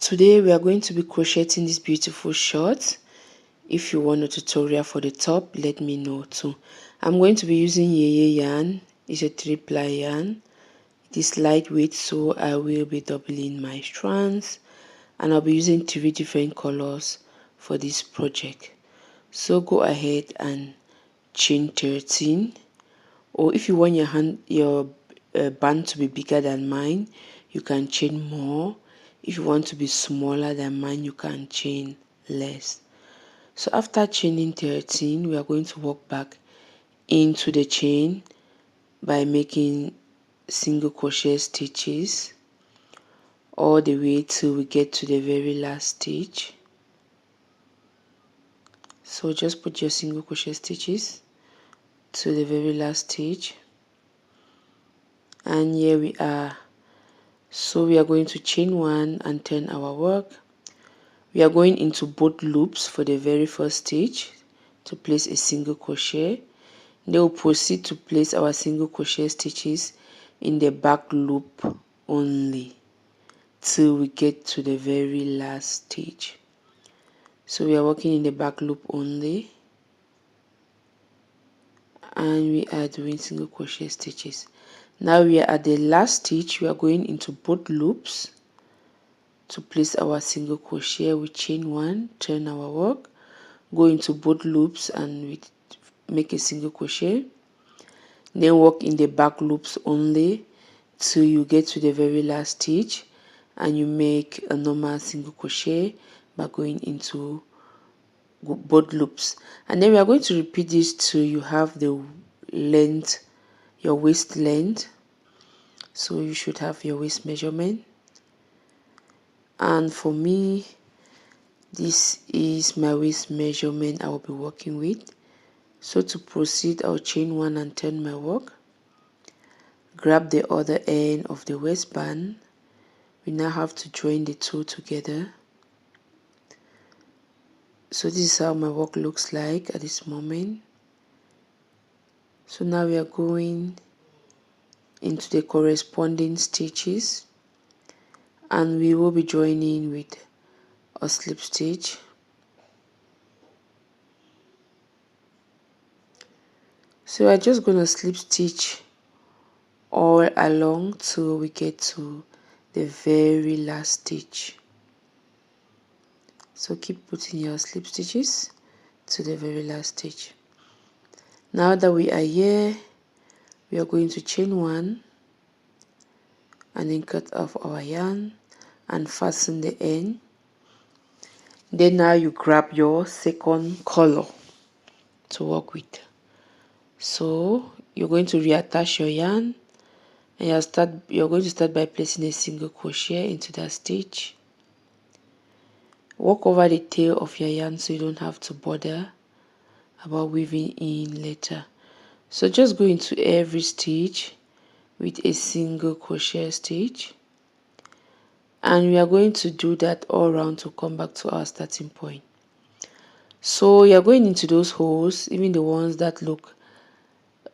Today we are going to be crocheting this beautiful short. If you want a tutorial for the top, let me know too. I'm going to be using Yeye yarn. It's a 3-ply yarn. It is lightweight, so I will be doubling my strands, and I'll be using 3 different colors for this project. So go ahead and chain 13, or if you want your band to be bigger than mine, you can chain more. If you want to be smaller than mine, you can chain less. So after chaining 13, we are going to walk back into the chain by making single crochet stitches all the way till we get to the very last stitch. So just put your single crochet stitches to the very last stitch, and here we are. So we are going to chain 1 and turn our work. We are going into both loops for the very first stitch to place a single crochet. Then we'll proceed to place our single crochet stitches in the back loop only till we get to the very last stitch. So we are working in the back loop only, and we are doing single crochet stitches. Now we are at the last stitch. We are going into both loops to place our single crochet. We chain 1, turn our work, go into both loops, and we make a single crochet. Then work in the back loops only till you get to the very last stitch, and you make a normal single crochet by going into both loops. And then we are going to repeat this till you have the length, your waist length. So you should have your waist measurement, and for me, this is my waist measurement I will be working with. So to proceed, I'll chain 1 and turn my work, grab the other end of the waistband. We now have to join the two together. So this is how my work looks like at this moment. So now we are going into the corresponding stitches, and we will be joining with a slip stitch. So we're just going to slip stitch all along till we get to the very last stitch. So keep putting your slip stitches to the very last stitch. Now that we are here, we are going to chain 1 and then cut off our yarn and fasten the end. Then now you grab your second color to work with. So you're going to reattach your yarn, and you're going to start by placing a single crochet into that stitch. Walk over the tail of your yarn so you don't have to bother about weaving in later. So just go into every stitch with a single crochet stitch, and we are going to do that all around to come back to our starting point. So you're going into those holes, even the ones that look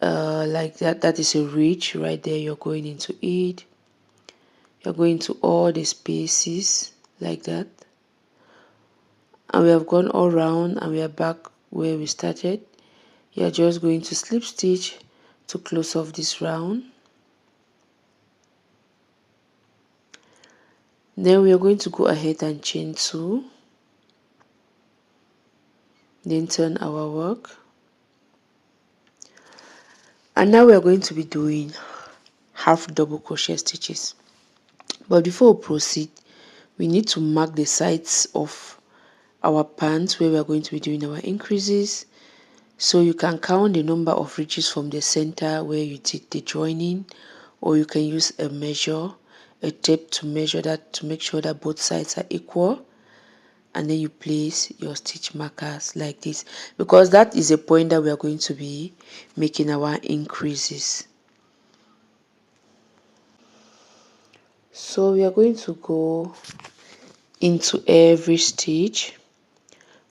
like that is a ridge right there. You're going into it. You're going to all the spaces like that, and we have gone all around, and we are back where we started. You're just going to slip stitch to close off this round. Then we are going to go ahead and chain 2, then turn our work, and now we are going to be doing half double crochet stitches. But before we proceed, we need to mark the sides of our pants where we are going to be doing our increases. So you can count the number of ridges from the center where you did the joining, or you can use a measure, a tape to measure that, to make sure that both sides are equal. And then you place your stitch markers like this, because that is a point that we are going to be making our increases. So we are going to go into every stitch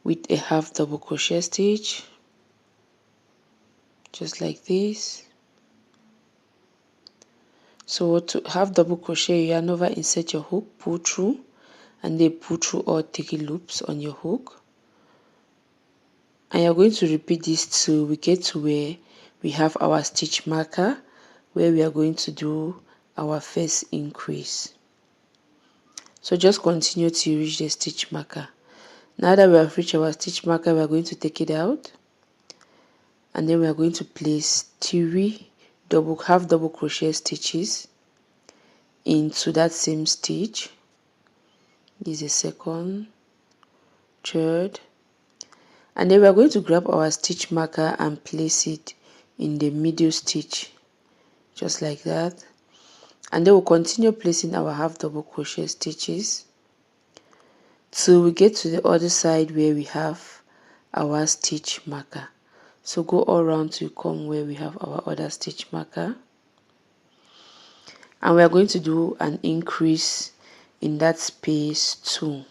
with a half double crochet stitch, just like this. So to half double crochet, you yarn over, insert your hook, pull through, and then pull through all 3 loops on your hook. And you're going to repeat this till we get to where we have our stitch marker, where we are going to do our first increase. So just continue till you reach the stitch marker. Now that we have reached our stitch marker, we are going to take it out, and then we are going to place 3 half double crochet stitches into that same stitch. This is the second, third, and then we are going to grab our stitch marker and place it in the middle stitch, just like that. And then we'll continue placing our half double crochet stitches till we get to the other side where we have our stitch marker. So go all around till you come where we have our other stitch marker, and we are going to do an increase in that space too.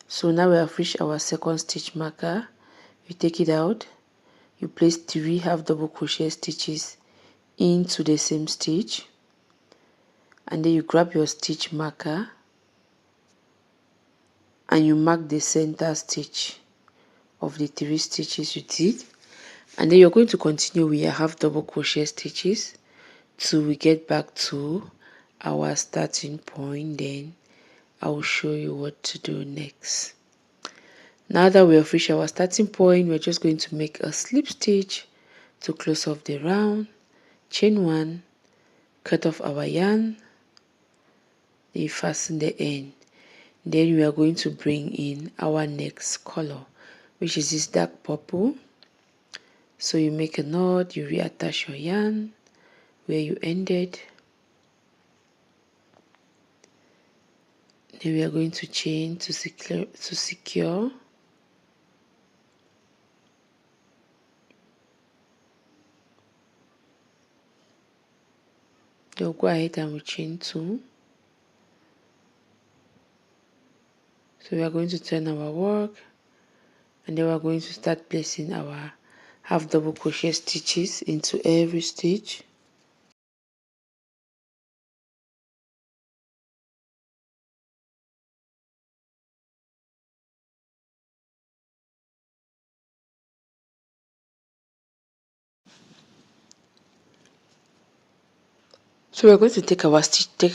So now we have reached our second stitch marker. You take it out, you place 3 half double crochet stitches into the same stitch, and then you grab your stitch marker and you mark the center stitch of the 3 stitches you did, and then you're going to continue with your half double crochet stitches till we get back to our starting point. Then I will show you what to do next. Now that we have reached our starting point, we're just going to make a slip stitch to close off the round, chain 1, cut off our yarn, then fasten the end. Then we are going to bring in our next color, which is this dark purple. So you make a knot, you reattach your yarn where you ended. Then we are going to chain to secure. Then we'll go ahead and we chain 2. So we are going to turn our work, and then we are going to start placing our half double crochet stitches into every stitch. So we're going to take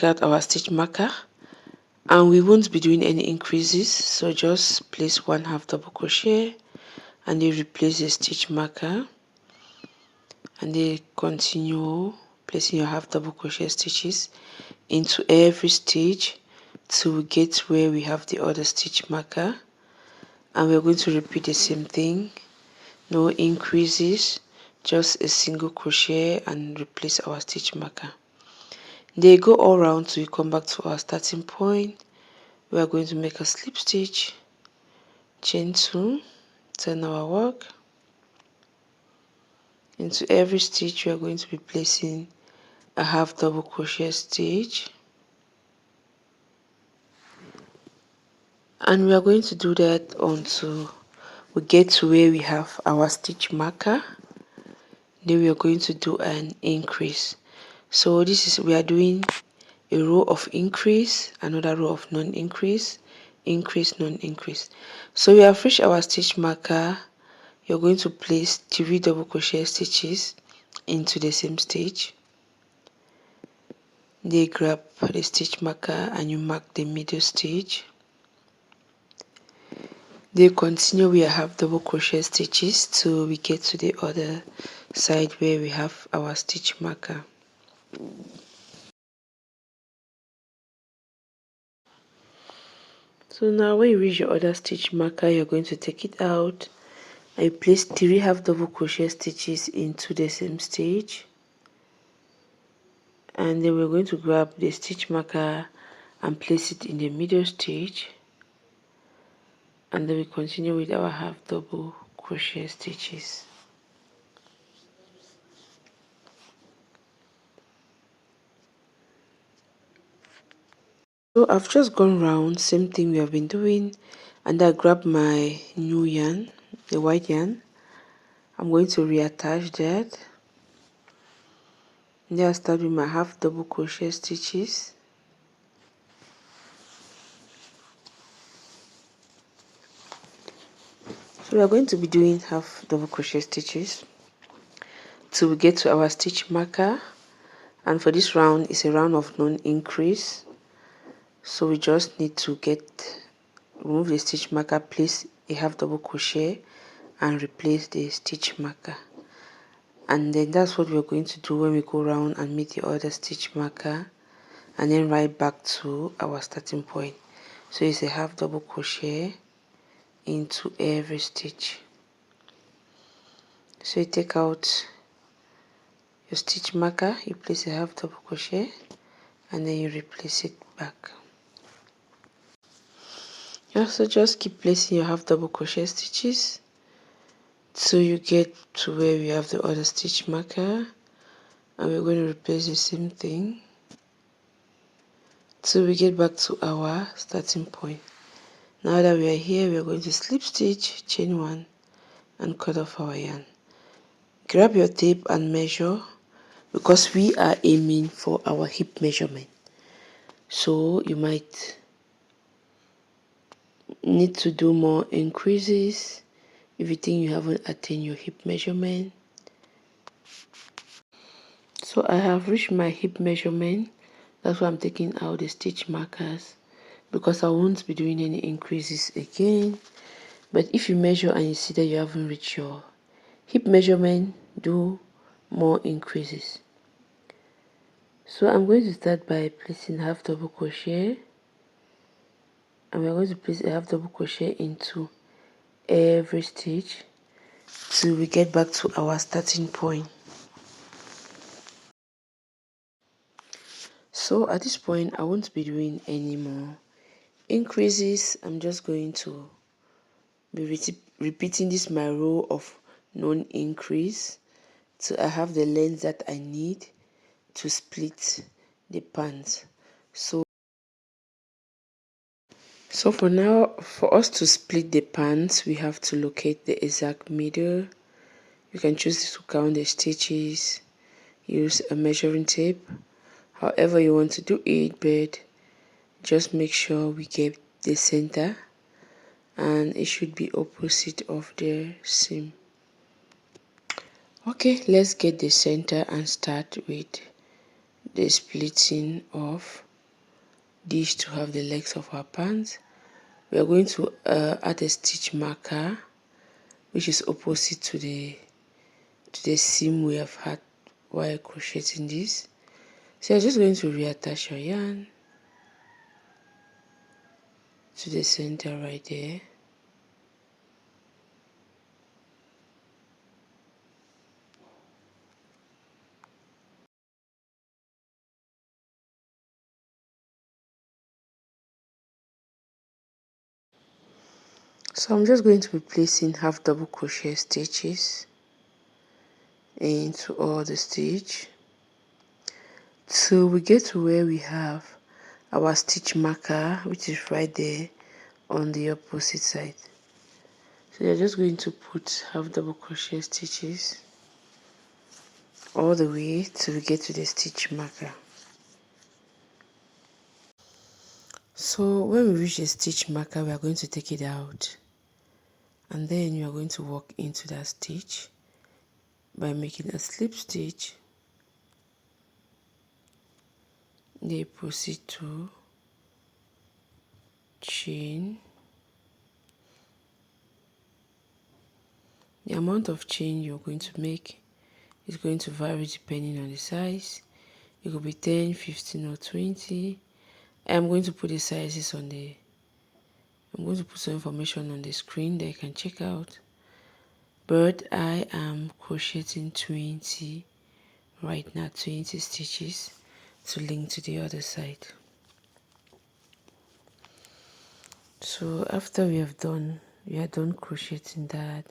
out our stitch marker, and we won't be doing any increases. So just place 1 half double crochet and then replace the stitch marker, and then continue placing your half double crochet stitches into every stitch till we get where we have the other stitch marker. And we're going to repeat the same thing, no increases, just a single crochet and replace our stitch marker. They go all around till we come back to our starting point. We are going to make a slip stitch, chain 2, turn our work. Into every stitch we are going to be placing a half double crochet stitch, and we are going to do that until we get to where we have our stitch marker. Then we are going to do an increase. So this is, we are doing a row of increase, another row of non-increase, increase, non-increase. So we have reached our stitch marker. You're going to place 3 double crochet stitches into the same stitch. Then grab the stitch marker and you mark the middle stitch. Then continue with your half double crochet stitches till we get to the other side where we have our stitch marker. So now when you reach your other stitch marker, you're going to take it out and you place 3 half double crochet stitches into the same stitch, and then we're going to grab the stitch marker and place it in the middle stitch, and then we continue with our half double crochet stitches. So I've just gone round, same thing we have been doing, and I grab my new yarn, the white yarn. I'm going to reattach that. Then I start with my half double crochet stitches, So we are going to be doing half double crochet stitches till we get to our stitch marker, and for this round it's a round of non-increase, so we just need to remove the stitch marker, place a half double crochet and replace the stitch marker, and then that's what we're going to do when we go around and meet the other stitch marker, and then right back to our starting point. So it's a half double crochet into every stitch. So you take out your stitch marker, you place a half double crochet and then you replace it back. You also just keep placing your half double crochet stitches till you get to where we have the other stitch marker, and we're going to replace the same thing till we get back to our starting point. Now that we are here, we are going to slip stitch, chain 1 and cut off our yarn. Grab your tape and measure, because we are aiming for our hip measurement, so you might need to do more increases if you think you haven't attained your hip measurement. So I have reached my hip measurement. That's why I'm taking out the stitch markers, because I won't be doing any increases again. But if you measure and you see that you haven't reached your hip measurement, do more increases. So I'm going to start by placing half double crochet, and we're going to place a half double crochet into every stitch till we get back to our starting point. So at this point I won't be doing any more increases. I'm just going to be repeating this my row of non-increase till I have the length that I need to split the pants. So for now, for us to split the pants, we have to locate the exact middle. You can choose to count the stitches, use a measuring tape, however you want to do it, but just make sure we get the center, and it should be opposite of the seam. Okay, let's get the center and start with the splitting of these to have the legs of our pants. We are going to add a stitch marker which is opposite to the seam we have had while crocheting this. So you're just going to reattach your yarn to the center right there. So I'm just going to be placing half double crochet stitches into all the stitch till we get to where we have our stitch marker, which is right there on the opposite side. So you're just going to put half double crochet stitches all the way till we get to the stitch marker. So when we reach the stitch marker, we are going to take it out, and then you are going to walk into that stitch by making a slip stitch. Then proceed to chain. The amount of chain you're going to make is going to vary depending on the size. It could be 10, 15 or 20. I'm going to put the sizes on the I'm going to put some information on the screen that you can check out. But I am crocheting 20 right now, 20 stitches to link to the other side. So after we are done crocheting that,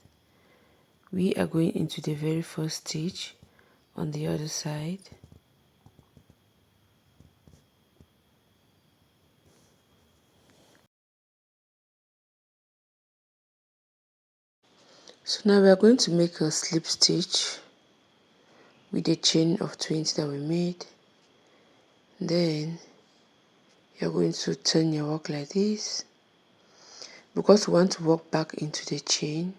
we are going into the very first stitch on the other side. So now we are going to make a slip stitch with the chain of 20 that we made. Then you're going to turn your work like this, because we want to work back into the chain.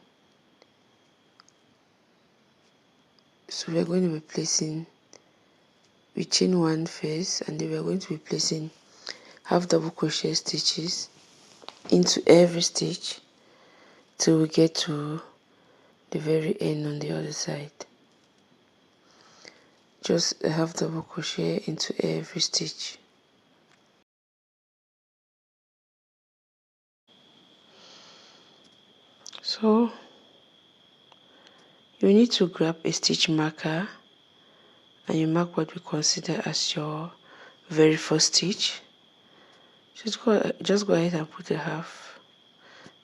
So we're going to be placing, we chain one first, and then we're going to be placing half double crochet stitches into every stitch till we get to the very end on the other side. Just a half double crochet into every stitch. So you need to grab a stitch marker and you mark what we consider as your very first stitch. Just go ahead and put a half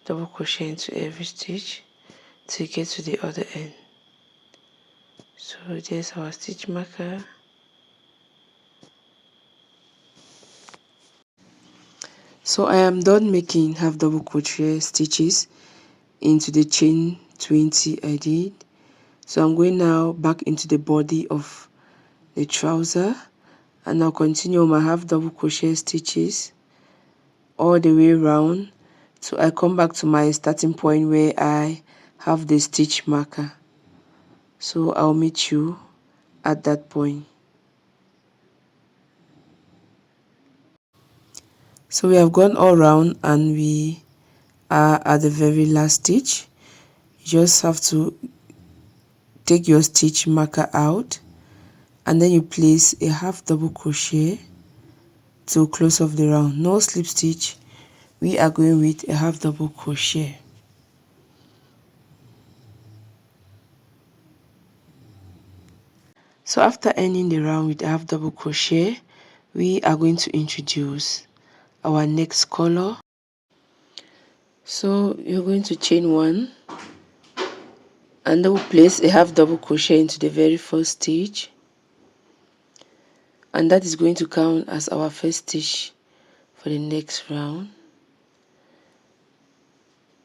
double crochet into every stitch till you get to the other end. So there's our stitch marker. So I am done making half double crochet stitches into the chain 20 I did. So I'm going now back into the body of the trouser, and I'll continue my half double crochet stitches all the way around so I come back to my starting point where I have the stitch marker. So I'll meet you at that point. So we have gone all around and we are at the very last stitch. You just have to take your stitch marker out and then you place a half double crochet to close off the round. No slip stitch, we are going with a half double crochet. So after ending the round with a half double crochet, we are going to introduce our next color. So you're going to chain one and then we'll place a half double crochet into the very first stitch, and that is going to count as our first stitch for the next round.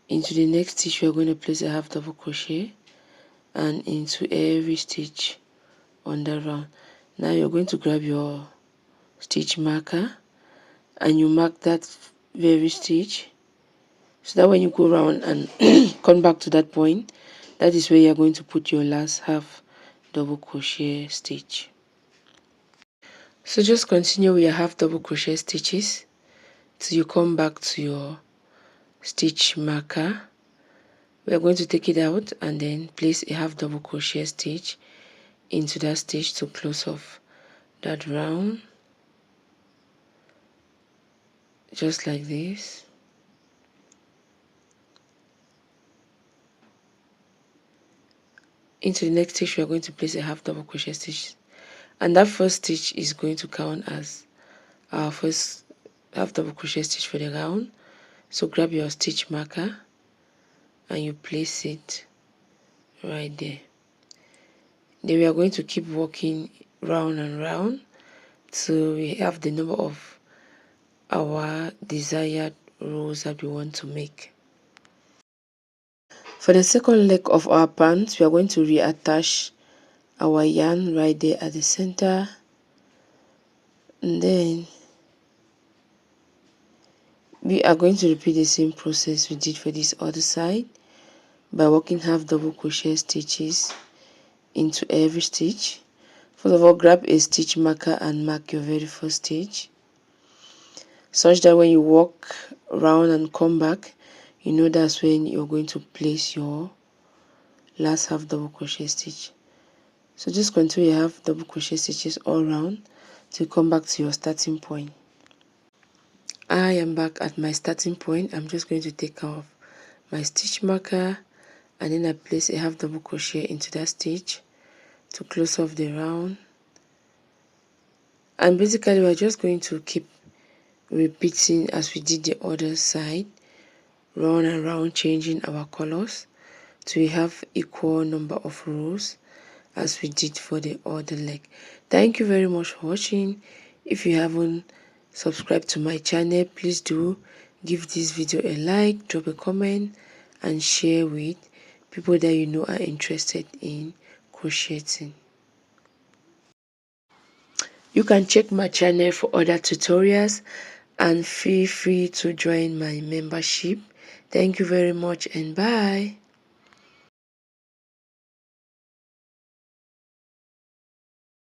Into the next stitch we're going to place a half double crochet and into every stitch on the round. Now you're going to grab your stitch marker and you mark that very stitch so that when you go around and come back to that point, that is where you're going to put your last half double crochet stitch. So just continue with your half double crochet stitches till you come back to your stitch marker. We are going to take it out and then place a half double crochet stitch into that stitch to close off that round, just like this. Into the next stitch we are going to place a half double crochet stitch, and that first stitch is going to count as our first half double crochet stitch for the round. So grab your stitch marker and you place it right there. Then we are going to keep working round and round till we have the number of our desired rows that we want to make. For the second leg of our pants, we are going to reattach our yarn right there at the center, and then we are going to repeat the same process we did for this other side by working half double crochet stitches into every stitch. First of all, grab a stitch marker and mark your very first stitch, such that when you walk around and come back, you know that's when you're going to place your last half double crochet stitch. So just continue your half double crochet stitches all around to come back to your starting point. I am back at my starting point. I'm just going to take off my stitch marker and then I place a half double crochet into that stitch to close off the round. And basically we're just going to keep repeating as we did the other side, round and round, changing our colors till we have equal number of rows as we did for the other leg. Thank you very much for watching. If you haven't subscribed to my channel, please do give this video a like, drop a comment and share with people that you know are interested in crocheting. You can check my channel for other tutorials and feel free to join my membership. Thank you very much and bye.